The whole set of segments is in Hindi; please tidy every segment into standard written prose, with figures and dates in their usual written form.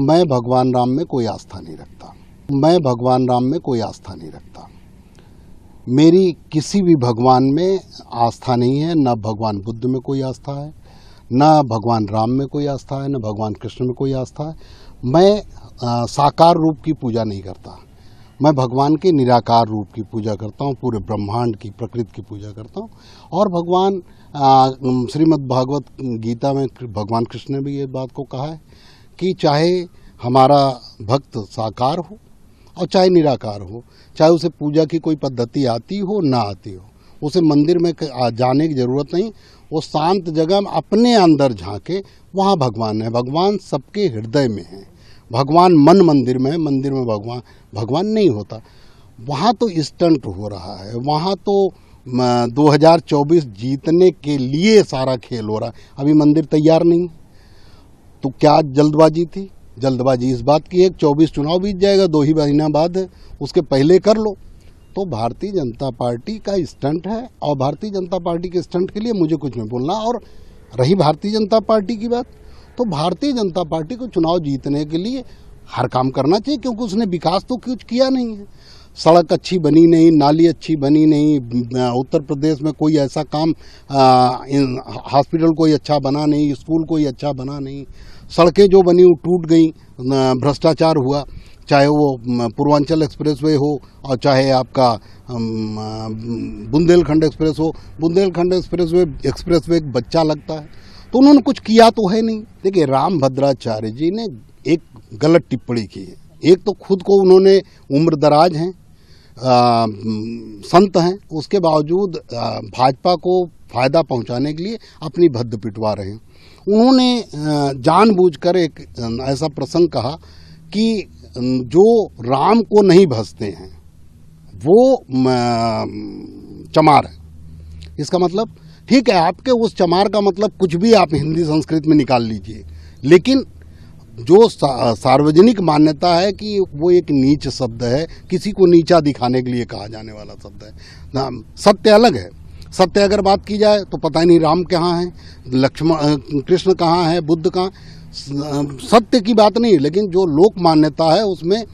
मैं भगवान राम में कोई आस्था नहीं रखता। मैं भगवान राम में कोई आस्था नहीं रखता। मेरी किसी भी भगवान में आस्था नहीं है। न भगवान बुद्ध में कोई आस्था है, न भगवान राम में कोई आस्था है, न भगवान कृष्ण में कोई आस्था है। मैं साकार रूप की पूजा नहीं करता। मैं भगवान के निराकार रूप की पूजा करता हूँ, पूरे ब्रह्मांड की, प्रकृति की पूजा करता हूँ। और भगवान श्रीमद् भागवत गीता में भगवान कृष्ण ने भी ये बात को कहा है कि चाहे हमारा भक्त साकार हो और चाहे निराकार हो, चाहे उसे पूजा की कोई पद्धति आती हो ना आती हो, उसे मंदिर में जाने की ज़रूरत नहीं। वो शांत जगह में अपने अंदर झांके, वहाँ भगवान है। भगवान सबके हृदय में है। भगवान मन मंदिर में है, मंदिर में भगवान नहीं होता। वहाँ तो स्टंट हो रहा है, वहाँ तो 2024 जीतने के लिए सारा खेल हो रहा है। अभी मंदिर तैयार नहीं, तो क्या जल्दबाजी थी? जल्दबाजी इस बात की है 24 चुनाव बीत जाएगा, 2 ही महीना बाद है, उसके पहले कर लो। तो भारतीय जनता पार्टी का स्टंट है, और भारतीय जनता पार्टी के स्टंट के लिए मुझे कुछ नहीं बोलना। और रही भारतीय जनता पार्टी की बात, तो भारतीय जनता पार्टी को चुनाव जीतने के लिए हर काम करना चाहिए, क्योंकि उसने विकास तो कुछ किया नहीं है। सड़क अच्छी बनी नहीं, नाली अच्छी बनी नहीं, उत्तर प्रदेश में कोई ऐसा काम, हॉस्पिटल कोई अच्छा बना नहीं, स्कूल कोई अच्छा बना नहीं, सड़कें जो बनी वो टूट गई, भ्रष्टाचार हुआ। चाहे वो पूर्वांचल एक्सप्रेसवे हो और चाहे आपका बुंदेलखंड एक्सप्रेस हो। बुंदेलखंड एक्सप्रेसवे एक बच्चा लगता है, तो उन्होंने कुछ किया तो है नहीं। देखिए, रामभद्राचार्य जी ने एक गलत टिप्पणी की है। एक तो खुद को उन्होंने उम्रदराज हैं, संत हैं, उसके बावजूद भाजपा को फायदा पहुंचाने के लिए अपनी भद्द पिटवा रहे हैं। उन्होंने जानबूझकर एक ऐसा प्रसंग कहा कि जो राम को नहीं भजते हैं वो चमार है। इसका मतलब, ठीक है, आपके उस चमार का मतलब कुछ भी आप हिंदी संस्कृत में निकाल लीजिए, लेकिन जो सार्वजनिक मान्यता है कि वो एक नीच शब्द है, किसी को नीचा दिखाने के लिए कहा जाने वाला शब्द है। सत्य अलग है। सत्य अगर बात की जाए तो पता ही नहीं राम कहाँ है, लक्ष्मण कृष्ण कहाँ है, बुद्ध कहाँ। सत्य की बात नहीं, लेकिन जो लोक मान्यता है उसमें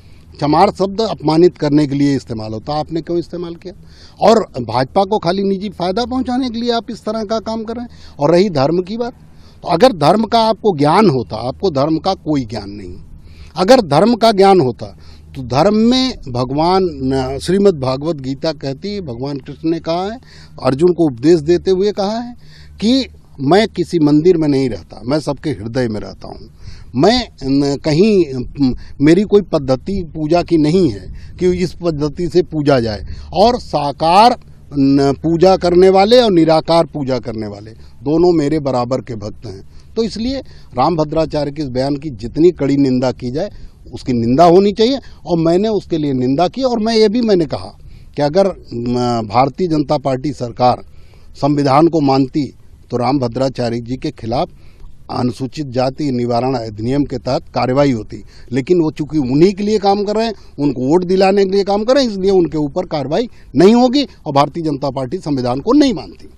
चमार शब्द अपमानित करने के लिए इस्तेमाल होता है। आपने क्यों इस्तेमाल किया? और भाजपा को खाली निजी फायदा पहुंचाने के लिए आप इस तरह का काम कर रहे हैं। और रही धर्म की बात, तो अगर धर्म का आपको ज्ञान होता, आपको धर्म का कोई ज्ञान नहीं। अगर धर्म का ज्ञान होता तो धर्म में भगवान श्रीमद् भागवत गीता कहती है, भगवान कृष्ण ने कहा है, अर्जुन को उपदेश देते हुए कहा है कि मैं किसी मंदिर में नहीं रहता, मैं सबके हृदय में रहता हूँ। मैं कहीं, मेरी कोई पद्धति पूजा की नहीं है कि इस पद्धति से पूजा जाए। और साकार पूजा करने वाले और निराकार पूजा करने वाले दोनों मेरे बराबर के भक्त हैं। तो इसलिए रामभद्राचार्य के इस बयान की जितनी कड़ी निंदा की जाए, उसकी निंदा होनी चाहिए। और मैंने उसके लिए निंदा की। और मैंने कहा कि अगर भारतीय जनता पार्टी सरकार संविधान को मानती तो रामभद्राचार्य जी के खिलाफ अनुसूचित जाति निवारण अधिनियम के तहत कार्रवाई होती। लेकिन वो चूंकि उन्हीं के लिए काम कर रहे हैं, उनको वोट दिलाने के लिए काम कर रहे हैं, इसलिए उनके ऊपर कार्रवाई नहीं होगी और भारतीय जनता पार्टी संविधान को नहीं मानती।